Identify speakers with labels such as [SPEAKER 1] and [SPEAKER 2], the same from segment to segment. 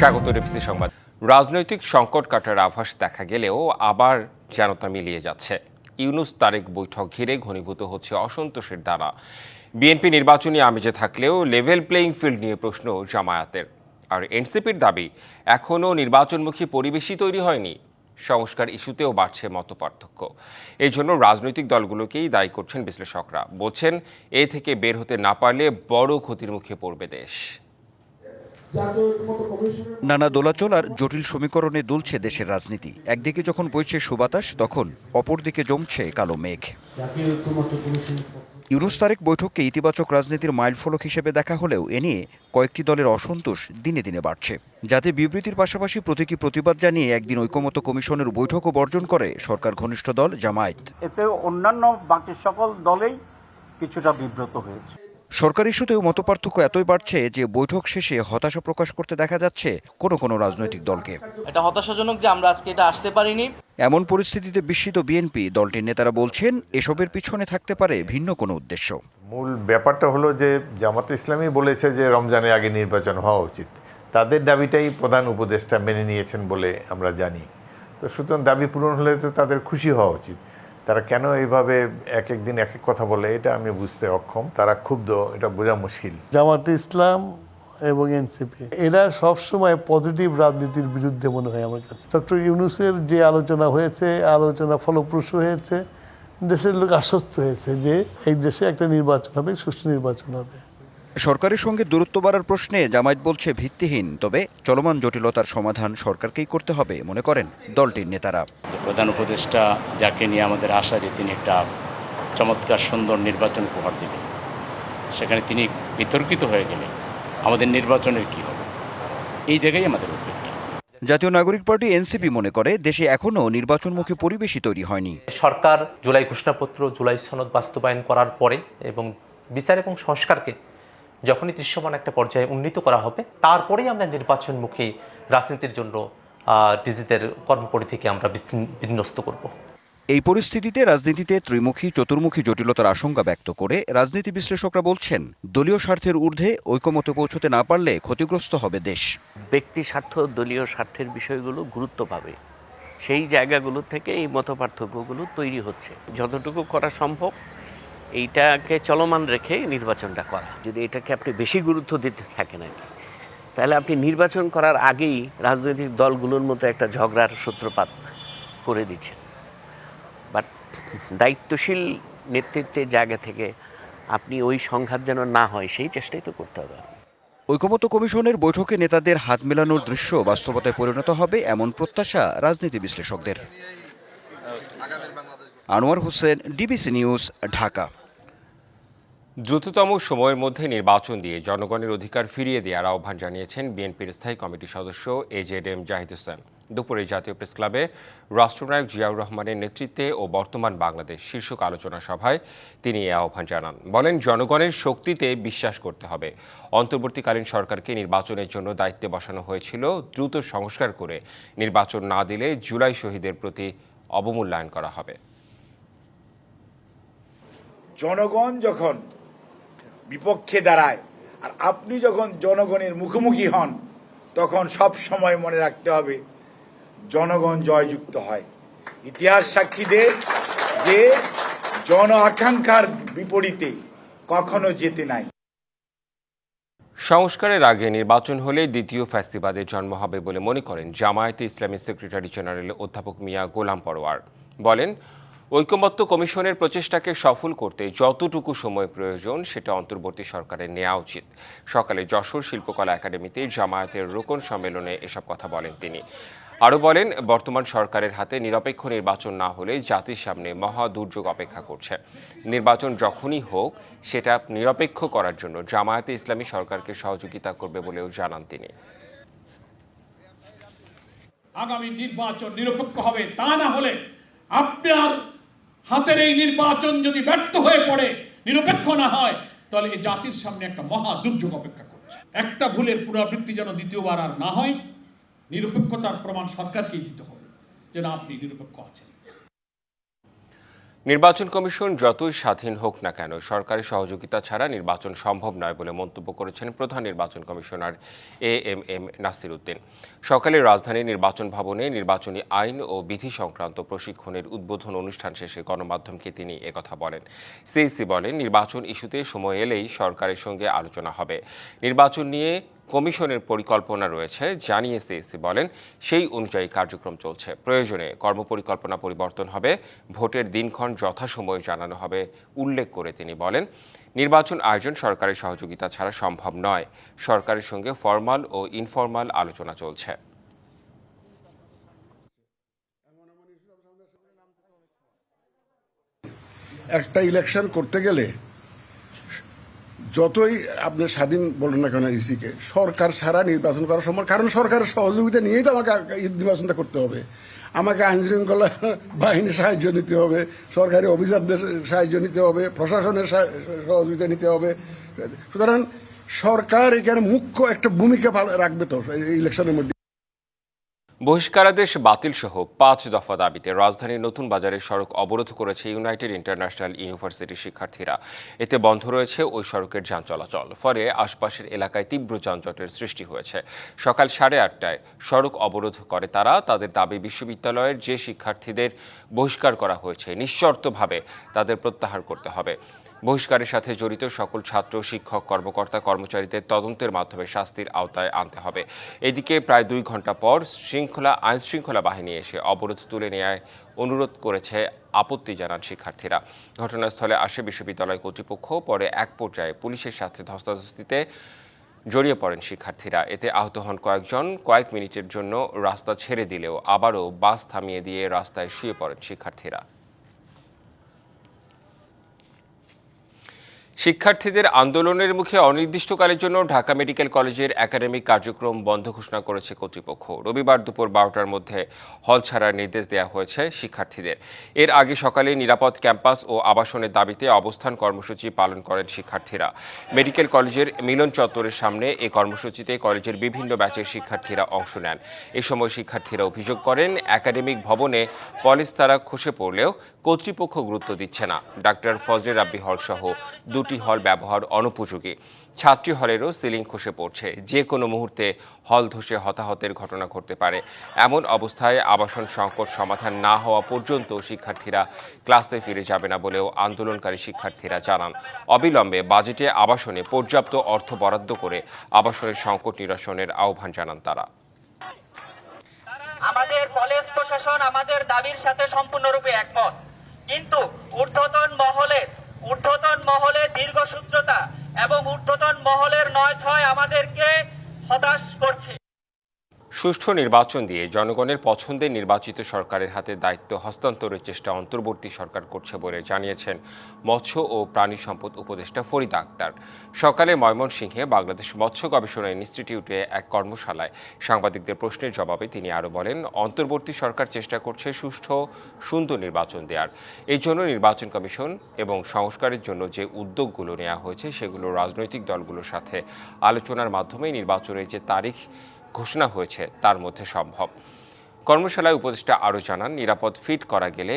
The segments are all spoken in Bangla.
[SPEAKER 1] স্বাগত ডিবিসি সংবাদ। রাজনৈতিক সংকট কাটার আভাস দেখা গেলেও আবার যেন তা মিলিয়ে যাচ্ছে। ইউনূস তারেক বৈঠক ঘিরে ঘনীভূত হচ্ছে অসন্তোষের দ্বারা। বিএনপি নির্বাচনী আমেজে থাকলেও লেভেল প্লেইং ফিল্ড নিয়ে প্রশ্ন জামায়াতের। আর এনসিপির দাবি, এখনও নির্বাচনমুখী পরিবেশই তৈরি হয়নি। সংস্কার ইস্যুতেও বাড়ছে মতপার্থক্য। এই জন্য রাজনৈতিক দলগুলোকেই দায়ী করছেন বিশ্লেষকরা। বলছেন, এ থেকে বের হতে না পারলে বড় ক্ষতির মুখে পড়বে দেশ।
[SPEAKER 2] নানা দোলাচল আর জটিল সমীকরণে দুলছে দেশের রাজনীতি। একদিকে যখন বইছে সুবাতাস, তখন অপরদিকে জমছে কালো মেঘ। ইউনূস তারেক বৈঠককে ইতিবাচক রাজনীতির মাইলফলক হিসেবে দেখা হলেও এ নিয়ে কয়েকটি দলের অসন্তোষ দিনে দিনে বাড়ছে। যাতে বিবৃতির পাশাপাশি প্রতীকী প্রতিবাদ জানিয়ে একদিন ঐকমত্য কমিশনের বৈঠকও বর্জন করে সরকার ঘনিষ্ঠ দল জামায়াত।
[SPEAKER 3] এতে অন্যান্য বাকি সকল দলেই কিছুটা বিব্রত হয়েছে।
[SPEAKER 2] সরকার ইস্যুতেও মতপার্থক্য এতই বাড়ছে যে বৈঠক শেষে হতাশা প্রকাশ করতে দেখা যাচ্ছে কোনো রাজনৈতিক দলকে।
[SPEAKER 4] এটা হতাশাজনক যে আমরা আজকে এটা আসতে পারিনি।
[SPEAKER 2] এমন পরিস্থিতিতে বিস্মিত বিএনপি। দলটির নেতারা বলছেন, এসবের পিছনে থাকতে পারে ভিন্ন কোনো উদ্দেশ্য।
[SPEAKER 5] মূল ব্যাপারটা হলো যে জামাত ইসলামী বলেছে যে রমজানের আগে নির্বাচন হওয়া উচিত। তাদের দাবিটাই প্রধান উপদেষ্টা মেনে নিয়েছেন বলে আমরা জানি। তো সুতরাং দাবি পূরণ হলে তো তাদের খুশি হওয়া উচিত। তারা কেন এইভাবে এক এক দিন এক এক কথা বলে, এটা আমি বুঝতে অক্ষম। তারা ক্ষুব্ধ, এটা বোঝা মুশকিল।
[SPEAKER 6] জামাত ইসলাম এবং এনসিপি এরা সবসময় পজিটিভ রাজনীতির বিরুদ্ধে মনে হয় আমার কাছে। ডক্টর ইউনূসের যে আলোচনা হয়েছে, আলোচনা ফলপ্রসূ হয়েছে, দেশের লোক আশ্বস্ত হয়েছে যে এই দেশে একটা নির্বাচন হবে, সুষ্ঠু নির্বাচন হবে।
[SPEAKER 2] সরকারের সঙ্গে দূরত্ব বাড়ার প্রশ্নে জামায়াত বলছে ভিত্তিহীন। তবে চলমান জটিলতার সমাধান সরকারকেই করতে হবে মনে করেন দলটির নেতারা।
[SPEAKER 7] প্রধান উপদেষ্টা যাকে নিয়ে আমাদের আশা যে তিনি একটা চমৎকার সুন্দর নির্বাচন উপহার দেবেন, সেখানে তিনি বিতর্কিত হয়ে গেলে আমাদের নির্বাচনের কি হবে, এই জায়গায় আমাদের উদ্বেগ।
[SPEAKER 2] জাতীয় নাগরিক পার্টি এনসিপি মনে করে দেশে এখনও নির্বাচনমুখী পরিবেশই তৈরি হয়নি।
[SPEAKER 8] সরকার জুলাই ঘোষণাপত্র, জুলাই সনদ বাস্তবায়ন করার পরে এবং বিচার এবং সংস্কারকে যখনই দৃশ্যমান একটা পর্যায়ে উন্নীত করা হবে, তারপরেই আমরা নির্বাচনমুখী রাজনীতির জন্য নিজেদের কর্মপরিধিকে আমরা বিন্যস্ত করব।
[SPEAKER 2] এই পরিস্থিতিতে রাজনীতিতে ত্রিমুখী চতুর্মুখী জটিলতার আশঙ্কা ব্যক্ত করে রাজনীতি বিশ্লেষকরা বলছেন, দলীয় স্বার্থের ঊর্ধ্বে ঐকমত্যে পৌঁছতে না পারলে ক্ষতিগ্রস্ত হবে দেশ।
[SPEAKER 9] ব্যক্তি স্বার্থ, দলীয় স্বার্থের বিষয়গুলো গুরুত্ব পাবে। সেই জায়গাগুলো থেকে এই মতপার্থক্যগুলো তৈরি হচ্ছে। যতটুকু করা সম্ভব এইটাকে চলমান রেখে নির্বাচনটা করা। যদি এটাকে আপনি বেশি গুরুত্ব দিতে থাকেন আর কি, তাহলে আপনি নির্বাচন করার আগেই রাজনৈতিক দলগুলোর মতো একটা ঝগড়ার সূত্রপাত করে দিচ্ছেন। বাট দায়িত্বশীল নেতৃত্বের জায়গা থেকে আপনি ওই সংঘাত যেন না হয়, সেই চেষ্টাই তো করতে হবে।
[SPEAKER 2] ঐকমত্য কমিশনের বৈঠকে নেতাদের হাত মেলানোর দৃশ্য বাস্তবতায় পরিণত হবে এমন প্রত্যাশা রাজনীতি বিশ্লেষকদের। Anwar Hossain, DBC news, Dhaka.
[SPEAKER 1] দ্রুততম সময়ের মধ্যে নির্বাচন দিয়ে জনগণের অধিকার ফিরিয়ে দেওয়ার আহ্বান জানিয়েছেন বিএনপির স্থায়ী কমিটির সদস্য এজেডএম জাহিদ হোসেন। দুপুরে জাতীয় প্রেসক্লাবে রাষ্ট্রনায়ক জিয়াউর রহমানের নেতৃত্বে ও বর্তমান বাংলাদেশ শীর্ষক আলোচনা সভায় তিনি এ আহ্বান জানান। বলেন, জনগণের শক্তিতে বিশ্বাস করতে হবে। অন্তর্বর্তীকালীন সরকারকে নির্বাচনের জন্য দায়িত্বে বসানো হয়েছিল। দ্রুত সংস্কার করে নির্বাচন না দিলে জুলাই শহীদের প্রতি অবমূল্যায়ন করা হবে।
[SPEAKER 10] জনগণ যখন বিপক্ষে দাঁড়ায় আর আপনি যখন জনগণের মুখোমুখি হন, তখন সব সময় মনে রাখতে হবে জনগণ জয়যুক্ত হয়। ইতিহাস সাক্ষী দেয় যে জন আকাঙ্ক্ষার বিপরীতে কখনো যেতে নাই।
[SPEAKER 1] সংস্কারের আগে নির্বাচন হলে দ্বিতীয় ফ্যাসিবাদের জন্ম হবে বলে মনে করেন জামায়াতে ইসলামী সেক্রেটারি জেনারেল অধ্যাপক মিয়া গোলাম পরোয়ার। বলেন, ঐকমত্য কমিশনের প্রচেষ্টাকে সফল করতে যতটুকু সময় প্রয়োজন সেটা অন্তর্বর্তী সরকারের নেওয়া উচিত। সকালে যশোর শিল্পকলা একাডেমিতে জামায়াতের রোকন সম্মেলনে এসব কথা বলেন তিনি। আরও বলেন, বর্তমান সরকারের হাতে নিরপেক্ষ নির্বাচন না হলে জাতির সামনে মহা দুর্যোগ অপেক্ষা করছে। নির্বাচন যখনই হোক সেটা নিরপেক্ষ করার জন্য জামায়াতে ইসলামী সরকারকে সহযোগিতা করবে বলেও জানান তিনি।
[SPEAKER 11] আগামী নির্বাচন নিরপেক্ষ হবে, তা না হলে আপনার হাতের এই নির্বাচন যদি ব্যর্থ হয়ে পড়ে, নিরপেক্ষ না হয়, তাহলে এই জাতির সামনে একটা মহা দুর্যোগ অপেক্ষা করছে। একটা ভুলের পুনরাবৃত্তি যেন দ্বিতীয়বার আর না হয়। নিরপেক্ষতার প্রমাণ সরকারকেই দিতে হবে যেন আপনি নিরপেক্ষ আছেন।
[SPEAKER 1] নির্বাচন কমিশন যতই স্বাধীন হোক না কেন সরকারের সহযোগিতা ছাড়া নির্বাচন সম্ভব নয় বলে মন্তব্য করেছেন প্রধান নির্বাচন কমিশনার এএমএম নাসির উদ্দিন। সকালে রাজধানীর নির্বাচন ভবনে নির্বাচনী আইন ও বিধি সংক্রান্ত প্রশিক্ষণের উদ্বোধন অনুষ্ঠান শেষে গণমাধ্যমকে তিনি একথা বলেন। সিইসি বলেন, নির্বাচন ইস্যুতে সময় এলেই সরকারের সঙ্গে আলোচনা হবে। নির্বাচন নিয়ে কমিশনের পরিকল্পনা রয়েছে জানিয়ে সিইসি বলেন, সেই অনুযায়ী কার্যক্রম চলছে। প্রয়োজনে কর্মপরিকল্পনা পরিবর্তন হবে, ভোটের দিনক্ষণ যথাসময়ে জানানো হবে উল্লেখ করে তিনি বলেন, নির্বাচন আয়োজন সরকারের সহযোগিতা ছাড়া সম্ভব নয়। সরকারের সঙ্গে ফরমাল ও ইনফরমাল আলোচনা চলছে।
[SPEAKER 12] একটা ইলেকশন করতে গেলে যতই আপনি স্বাধীন বলেন না কেন ইসিকে, সরকার ছাড়া নির্বাচন করা সম্ভব, কারণ সরকারের সহযোগিতা নিয়েই তো আমাকে নির্বাচনটা করতে হবে। আমাকে আইন শৃঙ্খলা বাহিনীর সাহায্য নিতে হবে, সরকারি অফিসারদের সাহায্য নিতে হবে, প্রশাসনের সহযোগিতা নিতে হবে। সুতরাং সরকার এখানে মুখ্য একটা ভূমিকা রাখবে তো ইলেকশনের মধ্যে।
[SPEAKER 1] বহিষ্কারাদেশ বাতিল সহ 5 দফা দাবিতে রাজধানীর নতুন বাজারের সড়ক অবরোধ করেছে ইউনাইটেড ইন্টারন্যাশনাল ইউনিভার্সিটির শিক্ষার্থীরা। এতে বন্ধ রয়েছে ওই সড়কের যান চলাচল, ফলে আশপাশের এলাকায় তীব্র যানজটের সৃষ্টি হয়েছে। সকাল 8:30টায় সড়ক অবরোধ করে তারা। তাদের দাবি, বিশ্ববিদ্যালয়ের যে শিক্ষার্থীদের বহিষ্কার করা হয়েছে নিঃশর্তভাবে তাদের প্রত্যাহার করতে হবে। বহিষ্কারের সাথে জড়িত সকল ছাত্র, শিক্ষক, কর্মকর্তা, কর্মচারীদের তদন্তের মাধ্যমে শাস্তির আওতায় আনতে হবে। এদিকে প্রায় 2 ঘন্টা পর আইন শৃঙ্খলা বাহিনী এসে অবরোধ তুলে নেওয়ায় অনুরোধ করেছে আপত্তি জানান শিক্ষার্থীরা। ঘটনাস্থলে আসে বিশ্ববিদ্যালয় কর্তৃপক্ষ। পরে এক পর্যায়ে পুলিশের সাথে ধস্তাধস্তিতে জড়িয়ে পড়েন শিক্ষার্থীরা। এতে আহত হন কয়েকজন। কয়েক মিনিটের জন্য রাস্তা ছেড়ে দিলেও আবারও বাস থামিয়ে দিয়ে রাস্তায় শুয়ে পড়েন শিক্ষার্থীরা। শিক্ষার্থীদের আন্দোলনের মুখে অনির্দিষ্টকালের জন্য ঢাকা মেডিকেল কলেজের একাডেমিক কার্যক্রম বন্ধ ঘোষণা করেছে কর্তৃপক্ষ। রবিবার দুপুর 12টার মধ্যে হল ছাড়ার নির্দেশ দেওয়া হয়েছে শিক্ষার্থীদের। এর আগে সকালে নিরাপদ ক্যাম্পাস ও আবাসনের দাবিতে অবস্থান কর্মসূচি পালন করেন শিক্ষার্থীরা। মেডিকেল কলেজের মিলন চত্বরের সামনে এই কর্মসূচিতে কলেজের বিভিন্ন ব্যাচের শিক্ষার্থীরা অংশ নেন। এ সময় শিক্ষার্থীরা অভিযোগ করেন, একাডেমিক ভবনে পলিস্তারা খসে পড়লেও কর্তৃপক্ষ গুরুত্ব দিচ্ছে না। ডাক্তার ফজলে রাব্বি হল সহ 2টি হল ব্যবহার অনুপযোগী। ছাত্রী হলেরও সিলিং খসে পড়ছে। যে কোনো মুহূর্তে হল ধসে হতাহতের ঘটনা ঘটতে পারে। এমন অবস্থায় আবাসন সংকট সমাধান না হওয়া পর্যন্ত শিক্ষার্থীরা ক্লাসে ফিরে যাবে না বলেও আন্দোলনকারী শিক্ষার্থীরা জানান। অবিলম্বে বাজেটে আবাসনে পর্যাপ্ত অর্থ বরাদ্দ করে আবাসনের সংকট নিরসনের আহ্বান জানান তারা।
[SPEAKER 13] আমাদের কলেজ প্রশাসন আমাদের দাবির সাথে সম্পূর্ণরূপে একমত, কিন্তু ঊর্ধ্বতন মহলের দীর্ঘসূত্রতা এবং ঊর্ধ্বতন মহলের 9-6 আমাদেরকে হতাশ করছে।
[SPEAKER 1] সুষ্ঠু নির্বাচন দিয়ে জনগণের পছন্দের নির্বাচিত সরকারের হাতে দায়িত্ব হস্তান্তরের চেষ্টা অন্তর্বর্তী সরকার করছে বলে জানিয়েছেন মৎস্য ও প্রাণী সম্পদ উপদেষ্টা ফরিদা আক্তার। সকালে ময়মনসিংহে বাংলাদেশ মৎস্য গবেষণা ইনস্টিটিউটে এক কর্মশালায় সাংবাদিকদের প্রশ্নের জবাবে তিনি আরও বলেন, অন্তর্বর্তী সরকার চেষ্টা করছে সুষ্ঠু সুন্দর নির্বাচন দেওয়ার। এই জন্য নির্বাচন কমিশন এবং সংস্কারের জন্য যে উদ্যোগগুলো নেওয়া হয়েছে সেগুলো রাজনৈতিক দলগুলোর সাথে আলোচনার মাধ্যমে নির্বাচনের যে তারিখ ঘোষণা হয়েছে তার মধ্যে সম্ভব। কর্মশালায় উপদেষ্টা আরও জানান, নিরাপদ ফিট করা গেলে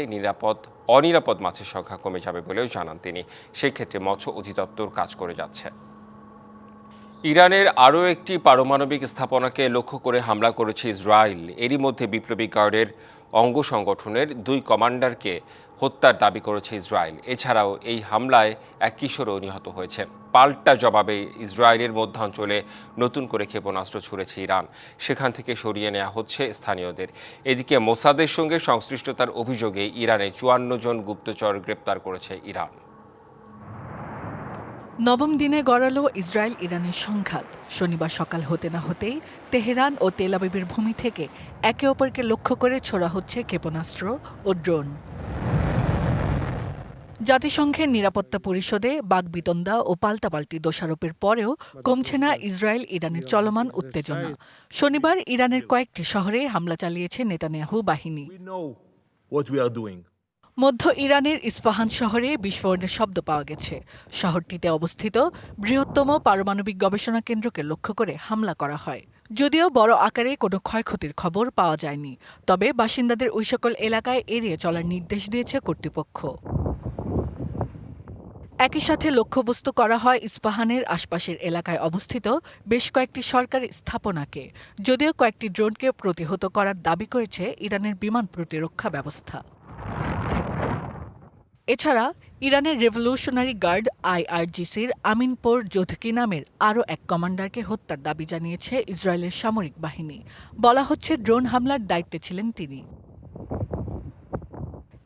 [SPEAKER 1] অনিরাপদ মাছের সংখ্যা কমে যাবে বলেও জানান তিনি। সেই ক্ষেত্রে মৎস্য অধিদপ্তর কাজ করে যাচ্ছে। ইরানের আরও একটি পারমাণবিক স্থাপনাকে লক্ষ্য করে হামলা করেছে ইসরায়েল। এরই মধ্যে বিপ্লবী গার্ডের অঙ্গ সংগঠনের 2 কমান্ডারকে হত্যার দাবি করেছে ইসরায়েল। এছাড়াও এই হামলায় এক কিশোরও নিহত হয়েছে। পাল্টা জবাবে ইসরায়েলের মধ্যাঞ্চলে নতুন করে ক্ষেপণাস্ত্র ছুড়েছে ইরান। সেখান থেকে সরিয়ে নেওয়া হচ্ছে স্থানীয়দের। এদিকে মোসাদের সঙ্গে সংশ্লিষ্টতার অভিযোগে ইরানে 54 জন গুপ্তচর গ্রেপ্তার করেছে ইরান।
[SPEAKER 14] নবম দিনে গড়ালো ইসরায়েল ইরানের সংঘাত। শনিবার সকাল হতে না হতেই তেহরান ও তেল আবিবের ভূমি থেকে একে অপরকে লক্ষ্য করে ছোড়া হচ্ছে ক্ষেপণাস্ত্র ও ড্রোন। জাতিসংঘের নিরাপত্তা পরিষদে বাকবিতণ্ডা ও পাল্টাপাল্টি দোষারোপের পরেও কমছে না ইসরায়েল ইরানের চলমান উত্তেজনা। শনিবার ইরানের কয়েকটি শহরে হামলা চালিয়েছে নেতানিয়াহু বাহিনী। মধ্য ইরানের ইস্পাহান শহরে বিস্ফোরণের শব্দ পাওয়া গেছে। শহরটিতে অবস্থিত বৃহত্তম পারমাণবিক গবেষণা কেন্দ্রকে লক্ষ্য করে হামলা করা হয়। যদিও বড় আকারে কোনো ক্ষয়ক্ষতির খবর পাওয়া যায়নি, তবে বাসিন্দাদের ওই সকল এলাকায় এড়িয়ে চলার নির্দেশ দিয়েছে কর্তৃপক্ষ। একই সাথে লক্ষ্যবস্তু করা হয় ইস্পাহানের আশপাশের এলাকায় অবস্থিত বেশ কয়েকটি সরকারি স্থাপনাকে, যদিও কয়েকটি ড্রোনকে প্রতিহত করার দাবি করেছে ইরানের বিমান প্রতিরক্ষা ব্যবস্থা। এছাড়া ইরানের রেভলিউশনারি গার্ড IRGCর আমিনপোর জোধকি নামের আরও এক কমান্ডারকে হত্যার দাবি জানিয়েছে ইসরায়েলের সামরিক বাহিনী। বলা হচ্ছে ড্রোন হামলার দায়িত্বে ছিলেন তিনি।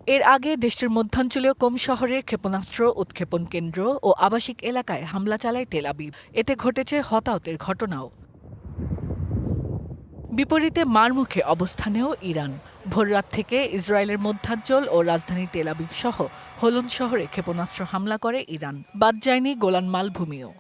[SPEAKER 14] এর আগে দেশটির মধ্যাঞ্চলীয় কোম শহরে ক্ষেপণাস্ত্র উৎক্ষেপণ কেন্দ্র ও আবাসিক এলাকায় হামলা চালায় তেল আবিব। এতে ঘটেছে হতাহতের ঘটনাও। বিপরীতে মারমুখে অবস্থানেও ইরান। ভোররাত থেকে ইসরায়েলের মধ্যাঞ্চল ও রাজধানী তেল আবিব সহ হোলন শহরে ক্ষেপণাস্ত্র হামলা করে ইরান। বাদ যায়নি গোলান মালভূমিও।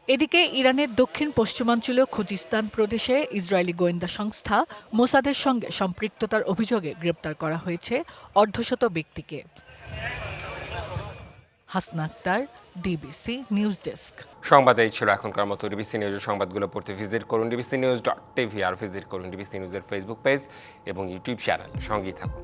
[SPEAKER 14] এদিকে ইরানের দক্ষিণ পশ্চিমাঞ্চলীয় খুজিস্তান প্রদেশে ইসরায়েলি গোয়েন্দা সংস্থা মোসাদের সঙ্গে সম্পৃক্ততার অভিযোগে গ্রেপ্তার করা হয়েছে অর্ধশত ব্যক্তিকে। Hasna Akter, DBC news desk.
[SPEAKER 1] সংবাদ এই ছিল এখনকার মতো। ডিবিসি নিউজের সংবাদগুলো পড়তে ভিজিট করুন dbcnews.tv আর ভিজিট করুন ডিবিসি নিউজের ফেসবুক পেজ এবং ইউটিউব চ্যানেল। সঙ্গেই থাকুন।